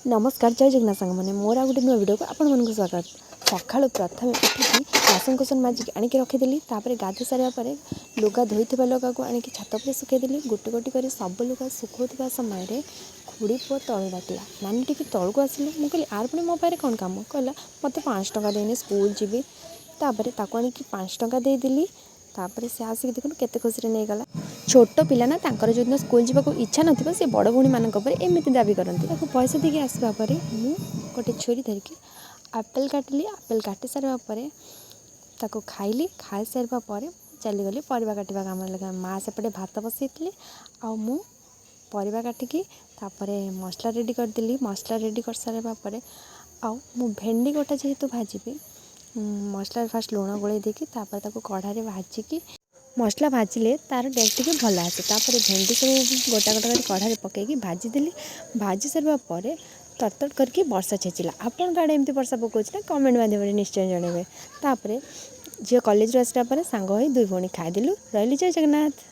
नमस्कार जय जगन्नाथ सांग मैंने मोर आ गोटे नुआ वीडियो को आपण मन स्वागत। सका प्रथम उठिकी बासन कुसन माजिक आणिकी रखीदेली गाधे सारे लुगा धोई लुगा को आणिकी छात पर सुखईदेली गोटे गोटे कर सब लुगा सुखा समय खुड़ी पुआ तले डाकिला नानी टी तौक को आसिले मुझे कहली आर पुणी मो पाखे कौन कम कहला मत 5 टंका देनी स्कूल जीवी तापर ताको आणिकी 5 टंका देदेली तापर से आसिक देखो केते खुशी नहीं गला। छोट पिला ना तांकर जो दिन स्कूल जावाक इच्छा नथिबो से बड़ भौणी मानक पर एमती दाबी करती पैसा देके आसवा पर मु गोटे छुरी धरिकी आपेल काटिली आपेल काटी सारा पर ताको खाइली खाई सारा पर चलीगली परिवा काटिबा काम लगा माँ सेपटे भात बसई आ मु परिवा काटिकी तापर मसला रेडी करदेली मसला रेडी कर सारा पर मु भेंडी गोटा जेहेतु भाजी मसला फास्ट लुण गोल देकी तापर ताको कढ़ाई भाजिकी मसला भाजिले तार टेस्ट टी भल आसे तापर भेंडी सब गोटा गोटा कर कढ़ाई पकईकी भाजीदेली भाजी सारा पर तरतर करके वर्षा छेचिला आपण गाड़े एमती वर्षा पकाउछ ना कमेंट माध्यम निश्चय जनइबे। तापर झील कॉलेज आसला सांग हो 2 भौणी खाईदेलु रही जय जगन्नाथ।